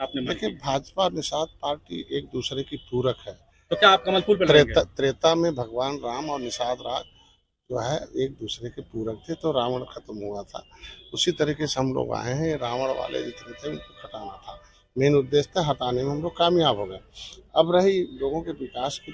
आपने मन देखिए, की? भाजपा और निषाद पार्टी एक दूसरे की पूरक है। तो क्या आप कमल फूल पे लड़ेंगे? त्रेता में भगवान राम और निषाद राज जो है एक दूसरे के पूरक थे, तो रावण खत्म हुआ था। उसी तरीके से हम लोग आए हैं, रावण वाले जितने थे उनको हटाना था। मेन उद्देश्य था, हटाने में हम लोग कामयाब हो गए। अब रही लोगों के विकास की,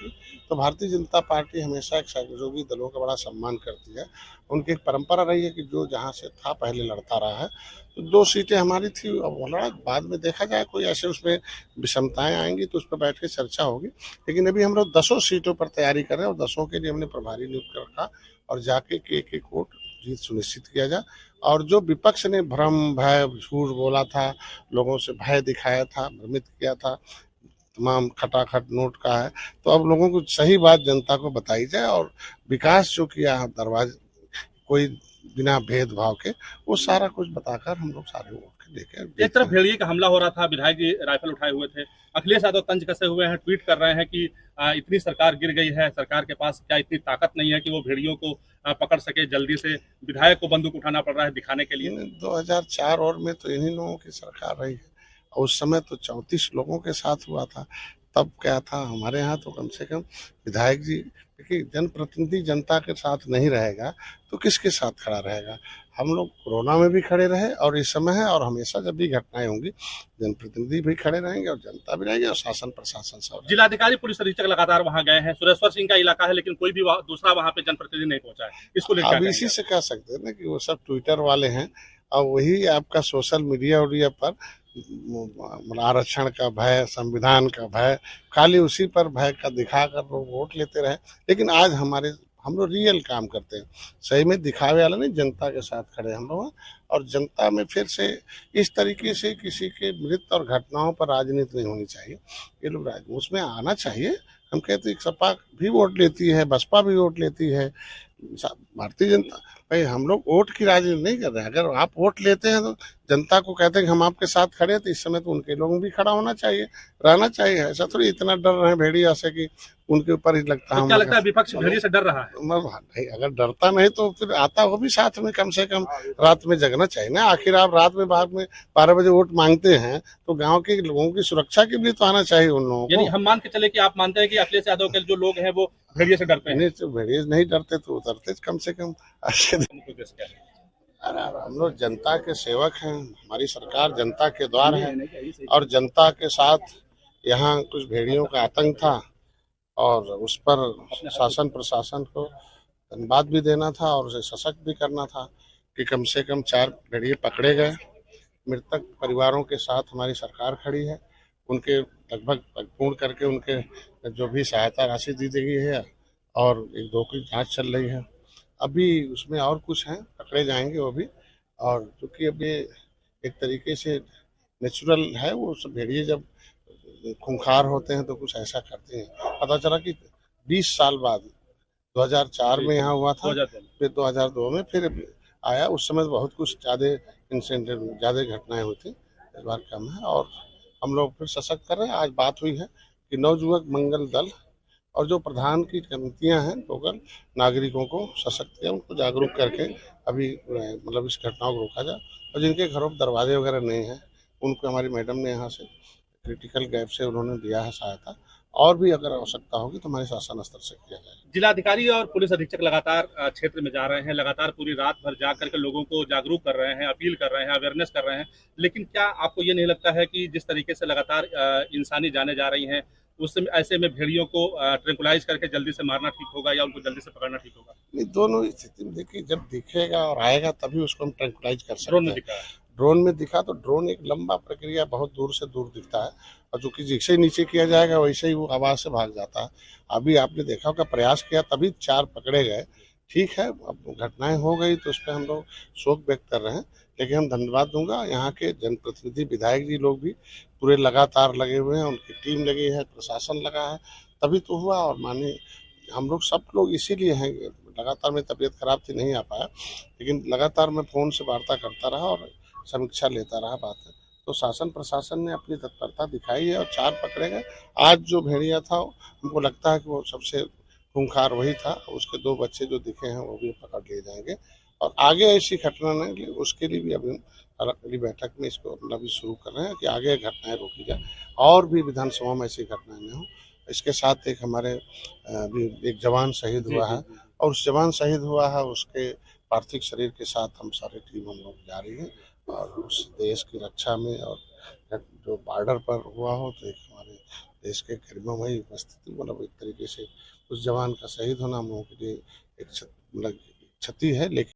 तो भारतीय जनता पार्टी हमेशा एक सहयोगी दलों का बड़ा सम्मान करती है। उनकी एक परंपरा रही है कि जो जहाँ से था पहले लड़ता रहा है। तो 2 सीटें हमारी थी, अब वो लड़ा, बाद में देखा जाए कोई ऐसे उसमें विषमताएं आएंगी तो उस पर बैठ के चर्चा होगी। लेकिन अभी हम लोग 10 सीटों पर तैयारी कर रहे हैं और 10 के लिए हमने प्रभारी नियुक्त कर रखा और जाके एक एक वोट जीत सुनिश्चित किया जाए। और जो विपक्ष ने भ्रम भय झूठ बोला था, लोगों से भय दिखाया था, भ्रमित किया था, तमाम खटाखट नोट का है, तो अब लोगों को सही बात जनता को बताई जाए और विकास जो किया है दरवाजे कोई बिना भेदभाव के, वो सारा कुछ बताकर हम लोग सारे वोट के देके एक देखते तरफ हैं। भेड़िए का हमला हो रहा था, विधायक जी राइफल उठाए हुए थे। अखिलेश यादव तंज कसे हुए हैं, ट्वीट कर रहे हैं कि इतनी सरकार गिर गई है, सरकार के पास क्या इतनी ताकत नहीं है कि वो भेड़ियों को पकड़ सके जल्दी से। विधायक को बंदूक उठाना पड़ रहा है दिखाने के लिए। 2004 और में तो इन्हीं लोगों की सरकार रही है और उस समय तो 34 लोगों के साथ हुआ था। तब क्या था, हमारे यहाँ तो कम से कम विधायक जी, देखिए जनप्रतिनिधि जनता के साथ नहीं रहेगा तो किसके साथ खड़ा रहेगा। हम लोग कोरोना में भी खड़े रहे और इस समय है, और हमेशा जब भी घटनाएं होंगी जनप्रतिनिधि भी खड़े रहेंगे और जनता भी रहेगी और शासन प्रशासन सब रहेगा। जिलाधिकारी पुलिस अधीक्षक लगातार वहां गए हैं। सुरेश्वर सिंह का इलाका है, लेकिन कोई भी दूसरा वहां पे जनप्रतिनिधि नहीं पहुंचा है। इसको लेकर क्या अब कहेंगे इसी आप? से कह सकते हैं ना कि वो सब ट्विटर वाले हैं और वही आपका सोशल मीडिया उडिया पर आरक्षण का भय, संविधान का भय, खाली उसी पर भय का दिखाकर लोग वोट लेते रहे। लेकिन आज हम लोग रियल काम करते हैं, सही में दिखावे वाला नहीं, जनता के साथ खड़े हम लोग हैं। और जनता में फिर से इस तरीके से किसी के मृत्यु और घटनाओं पर राजनीति नहीं होनी चाहिए। ये लोग उसमें आना चाहिए। हम कहते हैं सपा भी वोट लेती है, बसपा भी वोट लेती है, भारतीय जनता, भाई हम लोग वोट की राजनीति नहीं कर रहे हैं। अगर आप वोट लेते हैं तो जनता को कहते हैं कि हम आपके साथ खड़े हैं, तो इस समय तो उनके लोगों भी खड़ा होना चाहिए, रहना चाहिए। ऐसा थोड़ी इतना डर रहे भेड़िया से कि उनके ऊपर ही लगता है तो क्या हमला लगता है विपक्ष कर। भेड़िए से डर रहा है? नहीं, अगर डरता नहीं तो फिर आता वो भी साथ में, कम से कम रात में जगना चाहिए ना। आखिर आप रात में बाद में 12 बजे वोट मांगते हैं तो गांव के लोगों की सुरक्षा के लिए तो आना चाहिए उन लोगों यानी को। हम मान के चले कि आप मानते हैं कि अखिलेश यादव के जो लोग हैं वो भेड़िए से डरते हैं। नहीं तो भेड़िए नहीं डरते तो उतरते कम से कम। मुख्य उद्देश्य क्या है? अरे हम लोग जनता के सेवक हैं, हमारी सरकार जनता के द्वार है और जनता के साथ यहाँ कुछ भेड़ियों का आतंक था और उस पर शासन प्रशासन को धन्यवाद भी देना था और उसे सशक्त भी करना था कि कम से कम 4 भेड़िए पकड़े गए। मृतक परिवारों के साथ हमारी सरकार खड़ी है, उनके लगभग पूर्ण करके उनके जो भी सहायता राशि दी गई है और 1-2 की जांच चल रही है। अभी उसमें और कुछ हैं, पकड़े जाएंगे वो भी। और क्योंकि अब ये एक तरीके से नेचुरल है, वो सब भेड़िए जब खूंखार होते हैं तो कुछ ऐसा करते हैं। पता चला कि 20 साल बाद 2004 में यहाँ हुआ था, 2002 में। फिर 2002 में फिर आया। उस समय बहुत कुछ ज़्यादा इंसिडेंट, ज़्यादा घटनाएं हुई थी, इस बार कम है। और हम लोग फिर सशक्त कर रहे हैं। आज बात हुई है कि नवयुवक मंगल दल और जो प्रधान की कमेटियां हैं लोकल, नागरिकों को सशक्त किया, उनको जागरूक करके अभी मतलब इस घटनाओं को रोका जाए। और जिनके घरों में दरवाजे वगैरह नहीं हैं उनको हमारी मैडम ने यहाँ से क्रिटिकल गैप से उन्होंने दिया है सहायता। और भी अगर आवश्यकता होगी तो हमारे शासन स्तर से किया जाएगा। जिलाधिकारी और पुलिस अधीक्षक लगातार क्षेत्र में जा रहे हैं, लगातार पूरी रात भर जा करके लोगों को जागरूक कर रहे हैं, अपील कर रहे हैं, अवेयरनेस कर रहे हैं। लेकिन क्या आपको ये नहीं लगता है कि जिस तरीके से लगातार इंसानी जाने जा रही हैं, उस ऐसे में भेड़ियों को ट्रैंकुलाइज करके जल्दी से मारना ठीक होगा या उनको जल्दी से पकड़ना ठीक होगा? नहीं, दोनों स्थिति में देखिए, जब दिखेगा और आएगा तभी उसको हम ट्रैंकुलाइज कर ड्रोन सकते में हैं। दिखा है। ड्रोन में दिखा तो ड्रोन एक लंबा प्रक्रिया, बहुत दूर से दूर दिखता है और जो कि जैसे ही नीचे किया जाएगा वैसे ही वो आवाज से भाग जाता है। अभी आपने देखा होगा, प्रयास किया तभी 4 पकड़े गए। ठीक है, अब घटनाएं हो गई तो उस पर हम लोग शोक व्यक्त कर रहे हैं। लेकिन हम धन्यवाद दूंगा, यहाँ के जनप्रतिनिधि विधायक जी लोग भी पूरे लगातार लगे हुए हैं, उनकी टीम लगी है, प्रशासन लगा है, तभी तो हुआ। और मानिए हम लोग सब लोग इसीलिए हैं, लगातार मेरी तबीयत खराब थी, नहीं आ पाया, लेकिन लगातार मैं फ़ोन से वार्ता करता रहा और समीक्षा लेता रहा बात है। तो शासन प्रशासन ने अपनी तत्परता दिखाई है और 4 पकड़े गए। आज जो भेड़िया था हमको लगता है कि वो सबसे खूंखार वही था। उसके 2 बच्चे जो दिखे हैं वो भी पकड़ लिए जाएंगे और आगे ऐसी घटना नहीं, उसके लिए भी अभी अगली बैठक में इसको अभी शुरू कर रहे हैं कि आगे घटनाएं रोकी जाए और भी विधानसभा में ऐसी घटनाएं न हो। इसके साथ एक हमारे अभी एक जवान शहीद हुआ है और उस जवान शहीद हुआ है उसके पार्थिव शरीर के साथ हम सारे टीम हम लोग जा रही है और उस देश की रक्षा में और जो बॉर्डर पर हुआ हो तो एक हमारे देश के गरिमामयी उपस्थिति मतलब एक तरीके से उस जवान का शहीद होना हम लोगों के लिए एक मतलब क्षति है, लेकिन